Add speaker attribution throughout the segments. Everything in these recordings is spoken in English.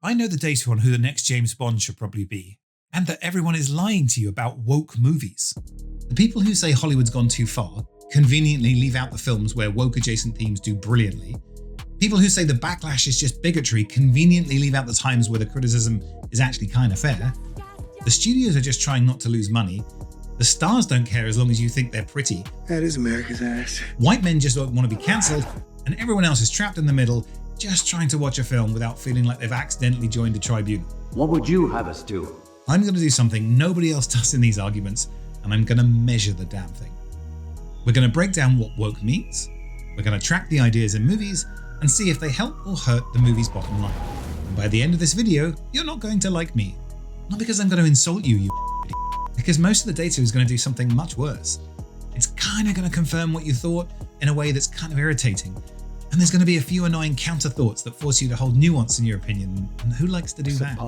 Speaker 1: I know the data on who the next James Bond should probably be, and that everyone is lying to you about woke movies. The people who say Hollywood's gone too far conveniently leave out the films where woke-adjacent themes do brilliantly. People who say the backlash is just bigotry conveniently leave out the times where the criticism is actually kind of fair. The studios are just trying not to lose money. The stars don't care as long as you think they're pretty.
Speaker 2: That is America's ass.
Speaker 1: White men just don't want to be cancelled, and everyone else is trapped in the middle, just trying to watch a film without feeling like they've accidentally joined a tribunal.
Speaker 3: What would you have us do?
Speaker 1: I'm going to do something nobody else does in these arguments, and I'm going to measure the damn thing. We're going to break down what woke means, we're going to track the ideas in movies, and see if they help or hurt the movie's bottom line. And by the end of this video, you're not going to like me. Not because I'm going to insult you because most of the data is going to do something much worse. It's kind of going to confirm what you thought in a way that's kind of irritating. And there's going to be a few annoying counter thoughts that force you to hold nuance in your opinion, and who likes to do that?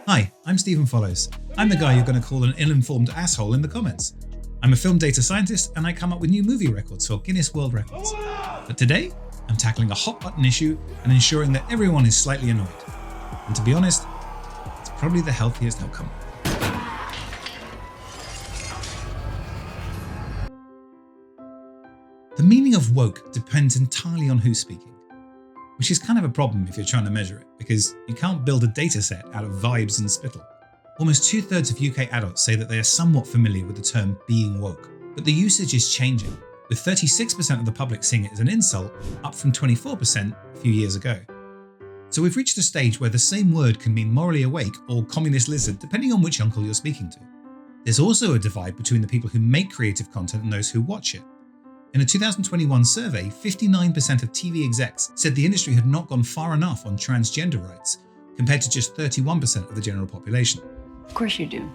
Speaker 1: Hi, I'm Stephen Follows. I'm the guy you're going to call an ill-informed asshole in the comments. I'm a film data scientist and I come up with new movie records for Guinness World Records. But today, I'm tackling a hot button issue and ensuring that everyone is slightly annoyed. And to be honest, it's probably the healthiest outcome. The meaning of woke depends entirely on who's speaking, which is kind of a problem if you're trying to measure it, because you can't build a data set out of vibes and spittle. Almost 2/3 of UK adults say that they are somewhat familiar with the term being woke, but the usage is changing, with 36% of the public seeing it as an insult, up from 24% a few years ago. So we've reached a stage where the same word can mean morally awake or communist lizard, depending on which uncle you're speaking to. There's also a divide between the people who make creative content and those who watch it. In a 2021 survey, 59% of TV execs said the industry had not gone far enough on transgender rights, compared to just 31% of the general population.
Speaker 4: Of course you do.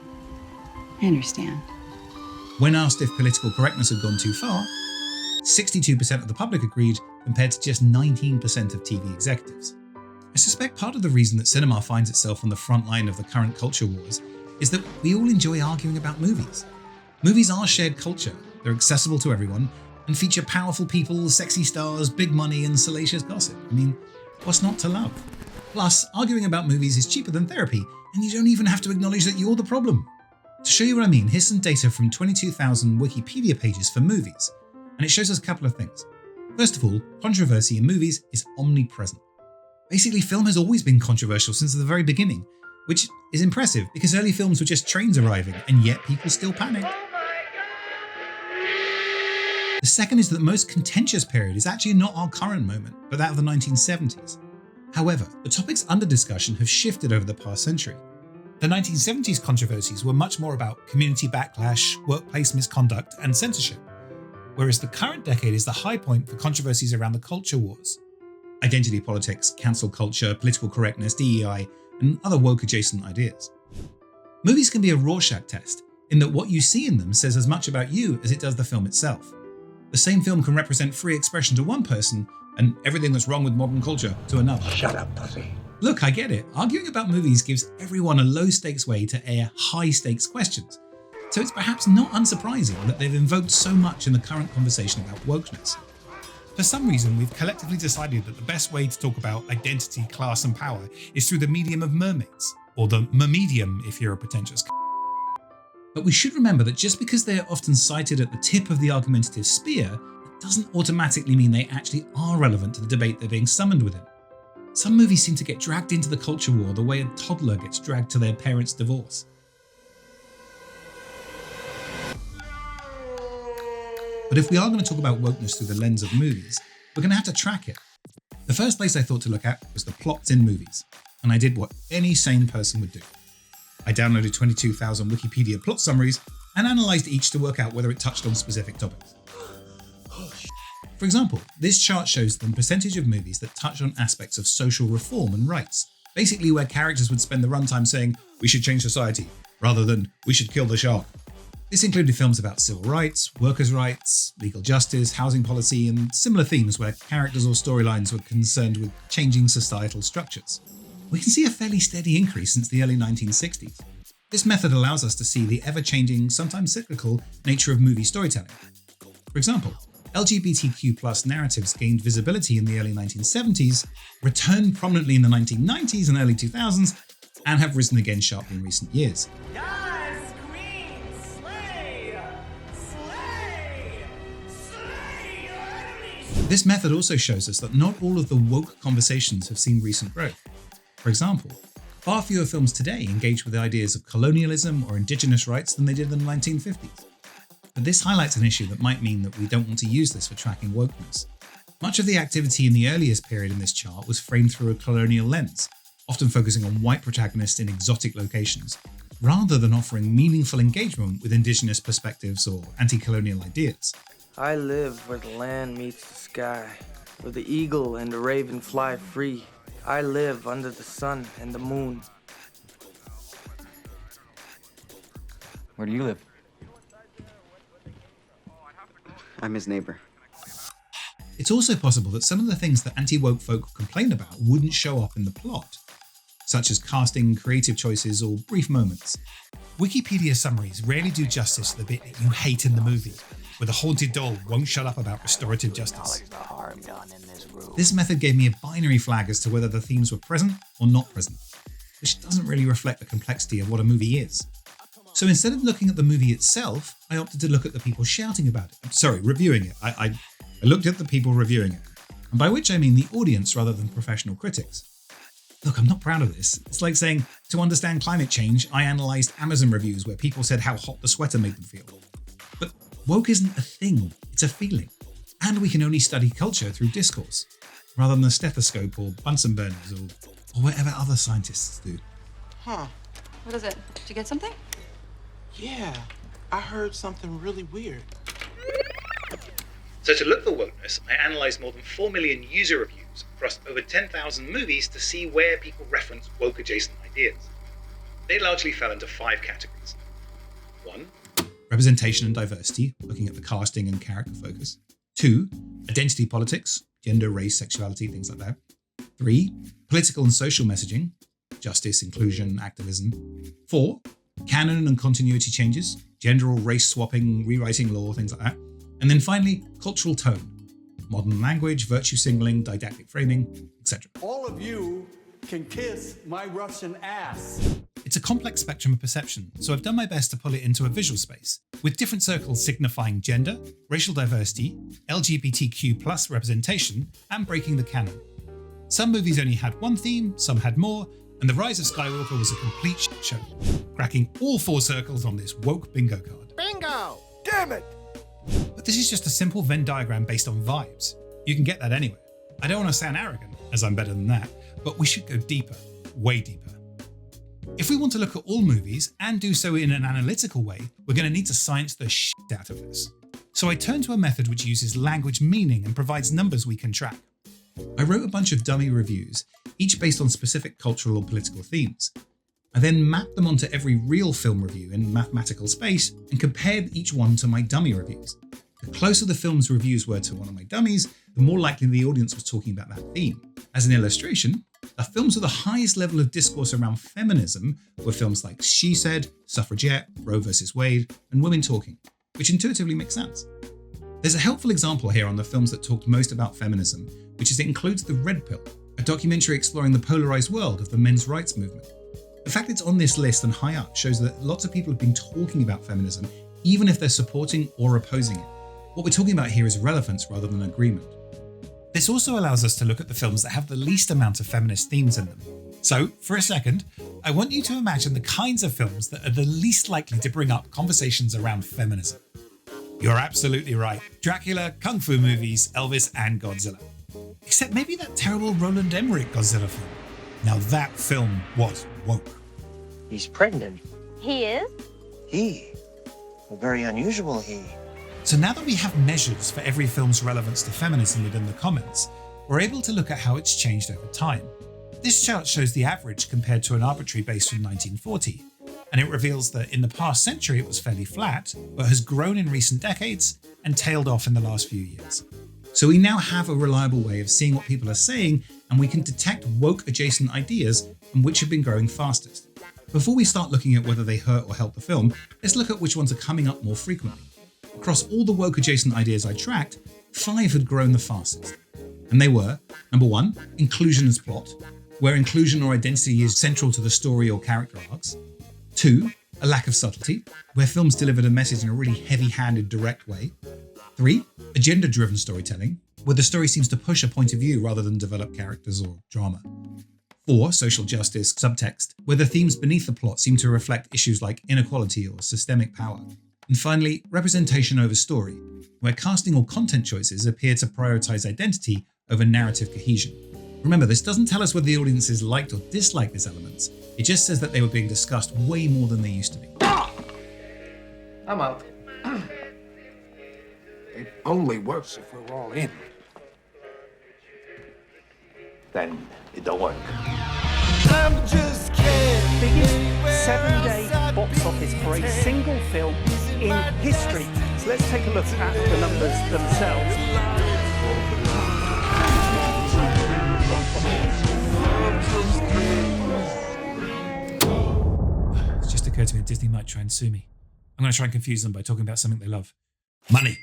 Speaker 4: I understand.
Speaker 1: When asked if political correctness had gone too far, 62% of the public agreed, compared to just 19% of TV executives. I suspect part of the reason that cinema finds itself on the front line of the current culture wars is that we all enjoy arguing about movies. Movies are shared culture, they're accessible to everyone, and feature powerful people, sexy stars, big money, and salacious gossip. I mean, what's not to love? Plus, arguing about movies is cheaper than therapy, and you don't even have to acknowledge that you're the problem. To show you what I mean, here's some data from 22,000 Wikipedia pages for movies, and it shows us a couple of things. First of all, controversy in movies is omnipresent. Basically, film has always been controversial since the very beginning, which is impressive because early films were just trains arriving, and yet people still panicked. The second is that the most contentious period is actually not our current moment, but that of the 1970s. However, the topics under discussion have shifted over the past century. The 1970s controversies were much more about community backlash, workplace misconduct, and censorship, whereas the current decade is the high point for controversies around the culture wars. Identity politics, cancel culture, political correctness, DEI, and other woke-adjacent ideas. Movies can be a Rorschach test, in that what you see in them says as much about you as it does the film itself. The same film can represent free expression to one person and everything that's wrong with modern culture to another.
Speaker 2: Shut up, pussy.
Speaker 1: Look, I get it. Arguing about movies gives everyone a low-stakes way to air high-stakes questions. So it's perhaps not unsurprising that they've invoked so much in the current conversation about wokeness. For some reason, we've collectively decided that the best way to talk about identity, class, and power is through the medium of mermaids, or the mermedium if you're a pretentious But we should remember that just because they are often cited at the tip of the argumentative spear, it doesn't automatically mean they actually are relevant to the debate they're being summoned within. Some movies seem to get dragged into the culture war the way a toddler gets dragged to their parents' divorce. But if we are going to talk about wokeness through the lens of movies, we're going to have to track it. The first place I thought to look at was the plots in movies, and I did what any sane person would do. I downloaded 22,000 Wikipedia plot summaries and analysed each to work out whether it touched on specific topics. For example, this chart shows the percentage of movies that touch on aspects of social reform and rights, basically where characters would spend the runtime saying, "We should change society," rather than "We should kill the shark." This included films about civil rights, workers' rights, legal justice, housing policy, and similar themes where characters or storylines were concerned with changing societal structures. We can see a fairly steady increase since the early 1960s. This method allows us to see the ever-changing, sometimes cyclical, nature of movie storytelling. For example, LGBTQ plus narratives gained visibility in the early 1970s, returned prominently in the 1990s and early 2000s, and have risen again sharply in recent years.
Speaker 5: Guys, scream, slay, slay, slay your enemies.
Speaker 1: This method also shows us that not all of the woke conversations have seen recent growth. For example, far fewer films today engage with the ideas of colonialism or indigenous rights than they did in the 1950s. But this highlights an issue that might mean that we don't want to use this for tracking wokeness. Much of the activity in the earliest period in this chart was framed through a colonial lens, often focusing on white protagonists in exotic locations, rather than offering meaningful engagement with indigenous perspectives or anti-colonial ideas.
Speaker 6: I live where the land meets the sky, where the eagle and the raven fly free. I live under the sun and the moon.
Speaker 3: Where do you live?
Speaker 2: I'm his neighbor.
Speaker 1: It's also possible that some of the things that anti-woke folk complain about wouldn't show up in the plot, such as casting, creative choices, or brief moments. Wikipedia summaries rarely do justice to the bit that you hate in the movie, where the haunted doll won't shut up about restorative justice. This method gave me a binary flag as to whether the themes were present or not present, which doesn't really reflect the complexity of what a movie is. So instead of looking at the movie itself, I opted to look at the people shouting about it. Sorry, reviewing it. I looked at the people reviewing it, and by which I mean the audience rather than professional critics. Look, I'm not proud of this. It's like saying, to understand climate change, I analysed Amazon reviews where people said how hot the sweater made them feel. But woke isn't a thing, it's a feeling. And we can only study culture through discourse, rather than a stethoscope or Bunsen burners or whatever other scientists do.
Speaker 7: Huh.
Speaker 4: What is it? Did you get something?
Speaker 7: Yeah. I heard something really weird.
Speaker 1: So to look for wokeness, I analysed more than 4 million user reviews across over 10,000 movies to see where people reference woke-adjacent ideas. They largely fell into 5 categories. 1. Representation and diversity, looking at the casting and character focus. 2. Identity politics, gender, race, sexuality, things like that. 3. Political and social messaging, justice, inclusion, activism. 4. Canon and continuity changes, gender or race swapping, rewriting law, things like that. And then finally, cultural tone, modern language, virtue signaling, didactic framing, etc.
Speaker 8: All of you can kiss my Russian ass.
Speaker 1: It's a complex spectrum of perception, so I've done my best to pull it into a visual space, with different circles signifying gender, racial diversity, LGBTQ plus representation, and breaking the canon. Some movies only had one theme, some had more, and The Rise of Skywalker was a complete shit show, cracking all 4 circles on this woke bingo card.
Speaker 8: Bingo! Damn it!
Speaker 1: But this is just a simple Venn diagram based on vibes. You can get that anywhere. I don't want to sound arrogant, as I'm better than that, but we should go deeper, way deeper. If we want to look at all movies and do so in an analytical way, we're going to need to science the shit out of this. So I turned to a method which uses language meaning and provides numbers we can track. I wrote a bunch of dummy reviews, each based on specific cultural or political themes. I then mapped them onto every real film review in mathematical space and compared each one to my dummy reviews. The closer the film's reviews were to one of my dummies, the more likely the audience was talking about that theme. As an illustration, the films with the highest level of discourse around feminism were films like She Said, Suffragette, Roe vs. Wade, and Women Talking, which intuitively makes sense. There's a helpful example here on the films that talked most about feminism, which is it includes The Red Pill, a documentary exploring the polarized world of the men's rights movement. The fact it's on this list and high up shows that lots of people have been talking about feminism, even if they're supporting or opposing it. What we're talking about here is relevance rather than agreement. This also allows us to look at the films that have the least amount of feminist themes in them. So, for a second, I want you to imagine the kinds of films that are the least likely to bring up conversations around feminism. You're absolutely right. Dracula, Kung Fu movies, Elvis, and Godzilla. Except maybe that terrible Roland Emmerich Godzilla film. Now that film was woke.
Speaker 9: He's pregnant.
Speaker 10: He is?
Speaker 9: He? A very unusual he.
Speaker 1: So now that we have measures for every film's relevance to feminism within the comments, we're able to look at how it's changed over time. This chart shows the average compared to an arbitrary base from 1940, and it reveals that in the past century it was fairly flat, but has grown in recent decades and tailed off in the last few years. So we now have a reliable way of seeing what people are saying, and we can detect woke adjacent ideas and which have been growing fastest. Before we start looking at whether they hurt or help the film, let's look at which ones are coming up more frequently. Across all the woke adjacent ideas I tracked, 5 had grown the fastest. And they were, number 1, inclusion as plot, where inclusion or identity is central to the story or character arcs. 2, a lack of subtlety, where films delivered a message in a really heavy-handed, direct way. 3, agenda-driven storytelling, where the story seems to push a point of view rather than develop characters or drama. 4, social justice, subtext, where the themes beneath the plot seem to reflect issues like inequality or systemic power. And finally, representation over story, where casting or content choices appear to prioritize identity over narrative cohesion. Remember, this doesn't tell us whether the audiences liked or disliked these elements. It just says that they were being discussed way more than they used to be.
Speaker 6: I'm out.
Speaker 10: It only works if we're all in. Then it don't work.
Speaker 5: I'm just kidding.
Speaker 8: Biggest 7-day box office for a single film in history. So let's take a look at the numbers themselves.
Speaker 1: It's just occurred to me that Disney might try and sue me. I'm going to try and confuse them by talking about something they love. Money.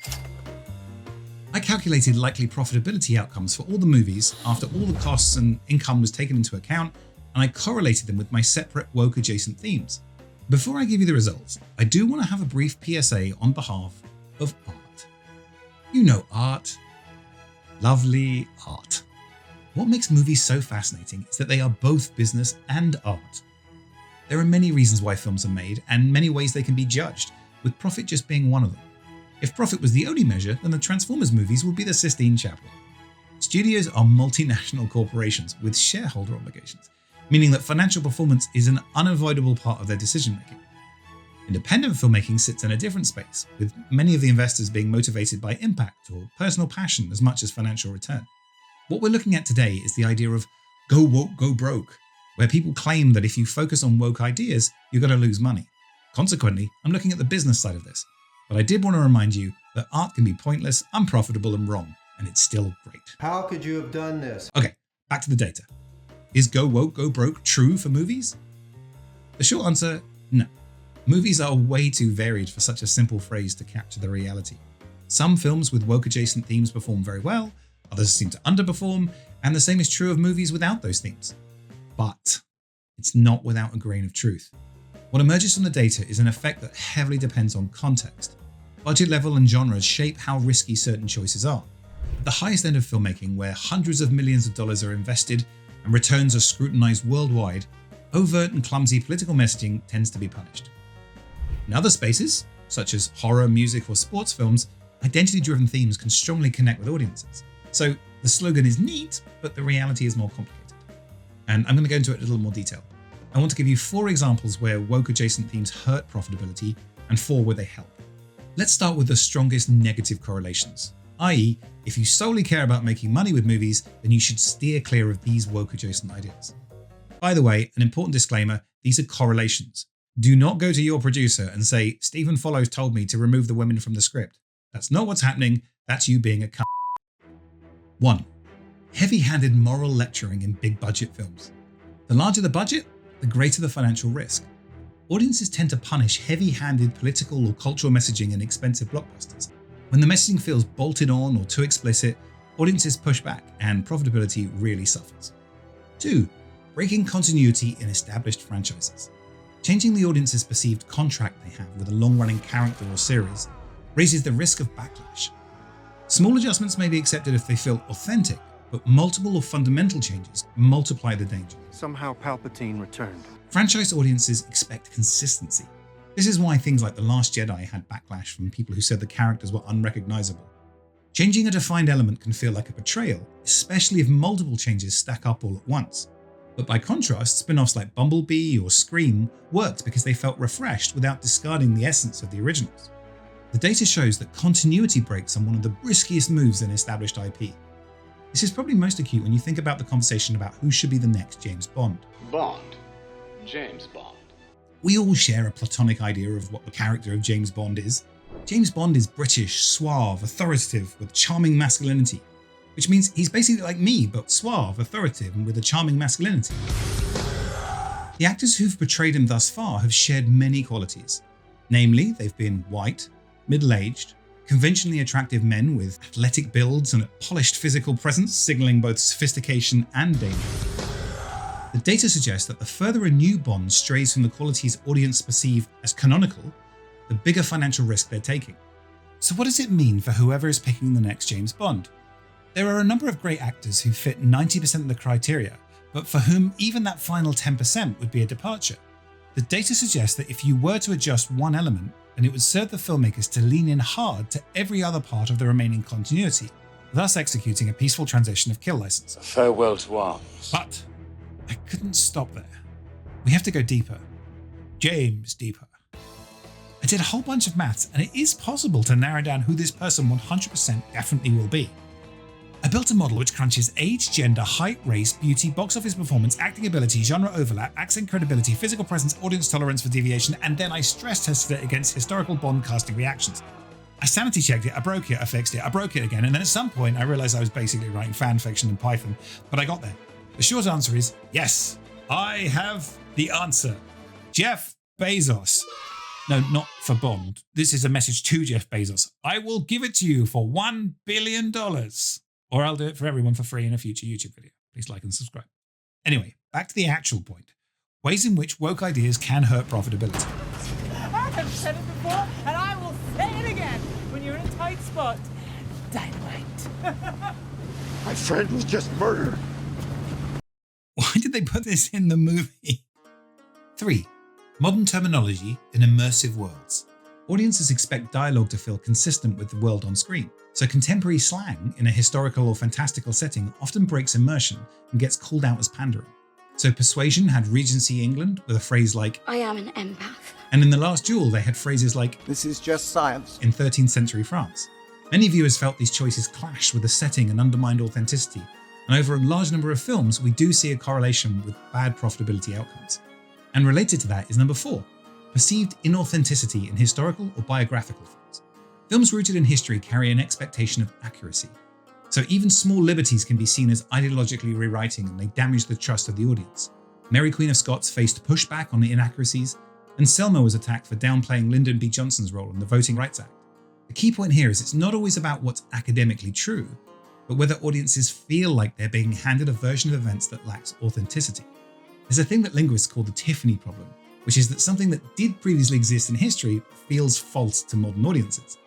Speaker 1: I calculated likely profitability outcomes for all the movies after all the costs and income was taken into account, and I correlated them with my separate woke adjacent themes. Before I give you the results, I do want to have a brief PSA on behalf of art. You know art. Lovely art. What makes movies so fascinating is that they are both business and art. There are many reasons why films are made and many ways they can be judged, with profit just being one of them. If profit was the only measure, then the Transformers movies would be the Sistine Chapel. Studios are multinational corporations with shareholder obligations, meaning that financial performance is an unavoidable part of their decision-making. Independent filmmaking sits in a different space, with many of the investors being motivated by impact or personal passion as much as financial return. What we're looking at today is the idea of go woke, go broke, where people claim that if you focus on woke ideas, you're going to lose money. Consequently, I'm looking at the business side of this, but I did want to remind you that art can be pointless, unprofitable, and wrong, and it's still great.
Speaker 11: How could you have done this?
Speaker 1: Okay, back to the data. Is go woke, go broke true for movies? The short answer, no. Movies are way too varied for such a simple phrase to capture the reality. Some films with woke adjacent themes perform very well, others seem to underperform, and the same is true of movies without those themes. But it's not without a grain of truth. What emerges from the data is an effect that heavily depends on context. Budget level and genres shape how risky certain choices are. At the highest end of filmmaking, where hundreds of millions of dollars are invested and returns are scrutinized worldwide, overt and clumsy political messaging tends to be punished. In other spaces, such as horror, music, or sports films, identity-driven themes can strongly connect with audiences. So the slogan is neat, but the reality is more complicated. And I'm going to go into it in a little more detail. I want to give you 4 examples where woke adjacent themes hurt profitability and 4 where they help. Let's start with the strongest negative correlations, i.e., if you solely care about making money with movies, then you should steer clear of these woke adjacent ideas. By the way, an important disclaimer, these are correlations. Do not go to your producer and say, Stephen Follows told me to remove the women from the script. That's not what's happening, that's you being a cunt. 1. Heavy-handed moral lecturing in big budget films. The larger the budget, the greater the financial risk. Audiences tend to punish heavy-handed political or cultural messaging in expensive blockbusters. When the messaging feels bolted on or too explicit, audiences push back and profitability really suffers. 2. Breaking continuity in established franchises. Changing the audience's perceived contract they have with a long-running character or series raises the risk of backlash. Small adjustments may be accepted if they feel authentic, but multiple or fundamental changes multiply the danger.
Speaker 10: Somehow Palpatine returned.
Speaker 1: Franchise audiences expect consistency. This is why things like The Last Jedi had backlash from people who said the characters were unrecognizable. Changing a defined element can feel like a betrayal, especially if multiple changes stack up all at once. But by contrast, spin-offs like Bumblebee or Scream worked because they felt refreshed without discarding the essence of the originals. The data shows that continuity breaks are one of the riskiest moves in established IP. This is probably most acute when you think about the conversation about who should be the next James Bond.
Speaker 12: Bond. James Bond.
Speaker 1: We all share a platonic idea of what the character of James Bond is. James Bond is British, suave, authoritative, with charming masculinity, which means he's basically like me, but suave, authoritative, and with a charming masculinity. The actors who've portrayed him thus far have shared many qualities. Namely, they've been white, middle-aged, conventionally attractive men with athletic builds and a polished physical presence, signaling both sophistication and danger. The data suggests that the further a new Bond strays from the qualities audience perceive as canonical, the bigger financial risk they're taking. So what does it mean for whoever is picking the next James Bond? There are a number of great actors who fit 90% of the criteria, but for whom even that final 10% would be a departure. The data suggests that if you were to adjust one element, then it would serve the filmmakers to lean in hard to every other part of the remaining continuity, thus executing a peaceful transition of kill license.
Speaker 12: Farewell to arms.
Speaker 1: But I couldn't stop there. We have to go deeper. James deeper. I did a whole bunch of maths, and it is possible to narrow down who this person 100% definitely will be. I built a model which crunches age, gender, height, race, beauty, box office performance, acting ability, genre overlap, accent credibility, physical presence, audience tolerance for deviation, and then I stress tested it against historical Bond casting reactions. I sanity checked it, I broke it, I fixed it, I broke it again, and then at some point I realized I was basically writing fan fiction in Python, but I got there. The short answer is yes, I have the answer. Jeff Bezos. No, not for Bond. This is a message to Jeff Bezos. I will give it to you for $1 billion. Or I'll do it for everyone for free in a future YouTube video. Please like and subscribe. Anyway, back to the actual point. Ways in which woke ideas can hurt profitability.
Speaker 8: I have said it before, and I will say it again. When you're in a tight spot, dynamite.
Speaker 10: My friend was just murdered.
Speaker 1: Why did they put this in the movie? 3. Modern terminology in immersive worlds. Audiences expect dialogue to feel consistent with the world on screen, so contemporary slang in a historical or fantastical setting often breaks immersion and gets called out as pandering. So Persuasion had Regency England with a phrase like,
Speaker 13: I am an empath.
Speaker 1: And in The Last Duel they had phrases like,
Speaker 11: This is just science.
Speaker 1: in 13th century France. Many viewers felt these choices clashed with the setting and undermined authenticity, and over a large number of films we do see a correlation with bad profitability outcomes. And related to that is number 4, perceived inauthenticity in historical or biographical films. Films rooted in history carry an expectation of accuracy, so even small liberties can be seen as ideologically rewriting and they damage the trust of the audience. Mary Queen of Scots faced pushback on the inaccuracies, and Selma was attacked for downplaying Lyndon B. Johnson's role in the Voting Rights Act. The key point here is it's not always about what's academically true, but whether audiences feel like they're being handed a version of events that lacks authenticity. There's a thing that linguists call the Tiffany problem, which is that something that did previously exist in history feels false to modern audiences.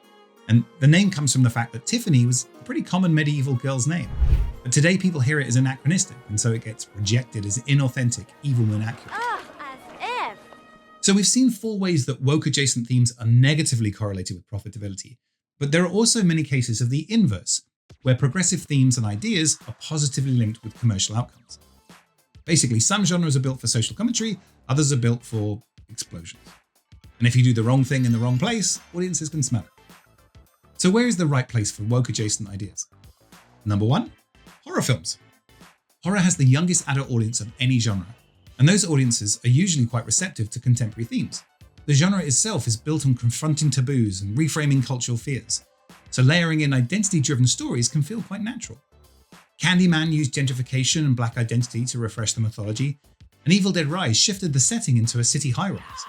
Speaker 1: And the name comes from the fact that Tiffany was a pretty common medieval girl's name. But today people hear it as anachronistic, and so it gets rejected as inauthentic, even when accurate.
Speaker 13: As if.
Speaker 1: So we've seen 4 ways that woke adjacent themes are negatively correlated with profitability, but there are also many cases of the inverse, where progressive themes and ideas are positively linked with commercial outcomes. Basically, some genres are built for social commentary, others are built for explosions. And if you do the wrong thing in the wrong place, audiences can smell it. So where is the right place for woke adjacent ideas? Number 1, horror films. Horror has the youngest adult audience of any genre, and those audiences are usually quite receptive to contemporary themes. The genre itself is built on confronting taboos and reframing cultural fears, so layering in identity-driven stories can feel quite natural. Candyman used gentrification and black identity to refresh the mythology, and Evil Dead Rise shifted the setting into a city high-rise.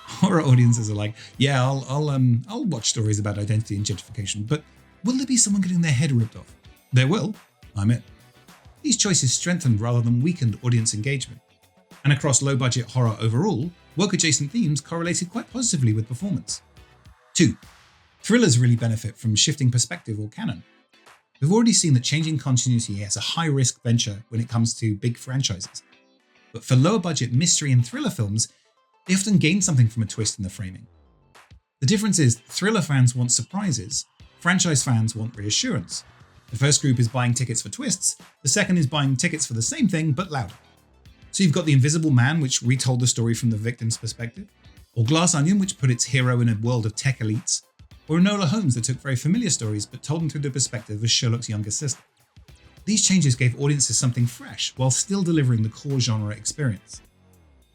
Speaker 1: Horror audiences are like, yeah, I'll watch stories about identity and gentrification, but will there be someone getting their head ripped off? There will. I'm in. These choices strengthened rather than weakened audience engagement. And across low-budget horror overall, woke-adjacent themes correlated quite positively with performance. 2. Thrillers really benefit from shifting perspective or canon. We've already seen that changing continuity is a high-risk venture when it comes to big franchises. But for lower-budget mystery and thriller films, they often gain something from a twist in the framing. The difference is thriller fans want surprises, franchise fans want reassurance. The first group is buying tickets for twists, the second is buying tickets for the same thing but louder. So you've got The Invisible Man, which retold the story from the victim's perspective, or Glass Onion, which put its hero in a world of tech elites, or Enola Holmes that took very familiar stories but told them through the perspective of Sherlock's younger sister. These changes gave audiences something fresh while still delivering the core genre experience.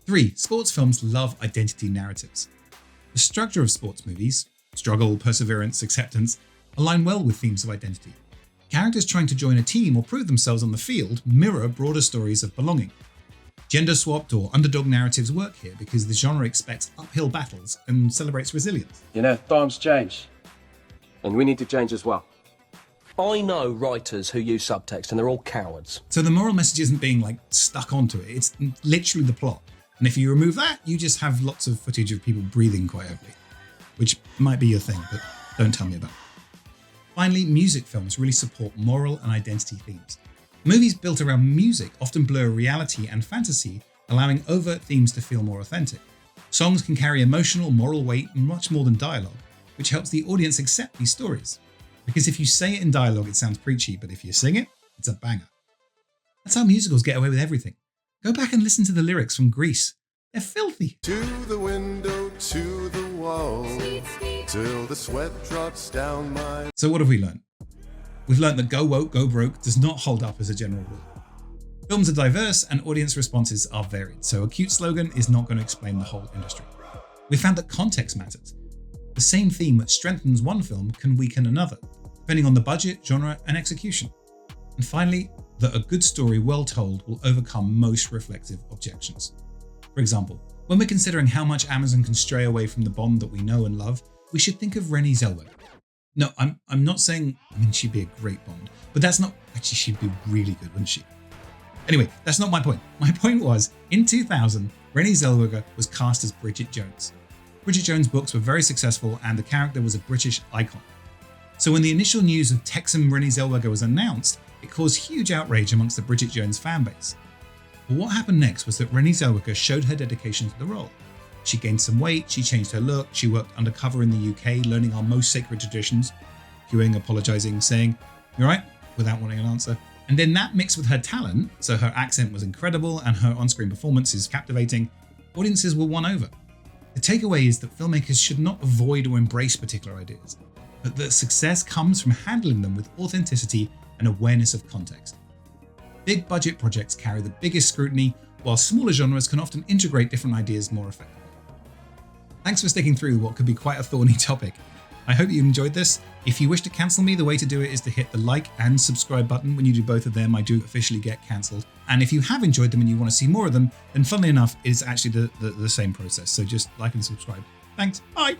Speaker 1: 3. Sports films love identity narratives. The structure of sports movies, struggle, perseverance, acceptance, align well with themes of identity. Characters trying to join a team or prove themselves on the field mirror broader stories of belonging. Gender-swapped or underdog narratives work here because the genre expects uphill battles and celebrates resilience.
Speaker 12: You know, times change.
Speaker 14: And we need to change as well.
Speaker 15: I know writers who use subtext and they're all cowards.
Speaker 1: So the moral message isn't being like stuck onto it. It's literally the plot. And if you remove that, you just have lots of footage of people breathing quite heavily, which might be your thing, but don't tell me about it. Finally, music films really support moral and identity themes. Movies built around music often blur reality and fantasy, allowing overt themes to feel more authentic. Songs can carry emotional, moral weight much more than dialogue, which helps the audience accept these stories. Because if you say it in dialogue, it sounds preachy, but if you sing it, it's a banger. That's how musicals get away with everything. Go back and listen to the lyrics from Grease. They're filthy.
Speaker 10: To the window, to the wall, till the sweat drops down my...
Speaker 1: So what have we learned? We've learned that go woke, go broke does not hold up as a general rule. Films are diverse and audience responses are varied, so a cute slogan is not going to explain the whole industry. We found that context matters. The same theme that strengthens one film can weaken another, depending on the budget, genre, and execution. And finally, that a good story well told will overcome most reflexive objections. For example, when we're considering how much Amazon can stray away from the Bond that we know and love, we should think of Renée Zellweger. No, I'm not saying, she'd be a great Bond, but that's not, actually she'd be really good, wouldn't she? Anyway, that's not my point. My point was, in 2000, Renée Zellweger was cast as Bridget Jones. Bridget Jones' books were very successful and the character was a British icon. So when the initial news of Texan Renée Zellweger was announced, it caused huge outrage amongst the Bridget Jones fanbase. But what happened next was that Renée Zellweger showed her dedication to the role. She gained some weight, she changed her look, she worked undercover in the UK, learning our most sacred traditions, queuing, apologising, saying, "You alright?" without wanting an answer. And then that mixed with her talent, so her accent was incredible and her on-screen performance is captivating, audiences were won over. The takeaway is that filmmakers should not avoid or embrace particular ideas, but that success comes from handling them with authenticity and awareness of context. Big budget projects carry the biggest scrutiny, while smaller genres can often integrate different ideas more effectively. Thanks for sticking through what could be quite a thorny topic. I hope you enjoyed this. If you wish to cancel me, the way to do it is to hit the like and subscribe button. When you do both of them, I do officially get cancelled. And if you have enjoyed them and you want to see more of them, then funnily enough, it's actually the same process. So just like and subscribe. Thanks. Bye.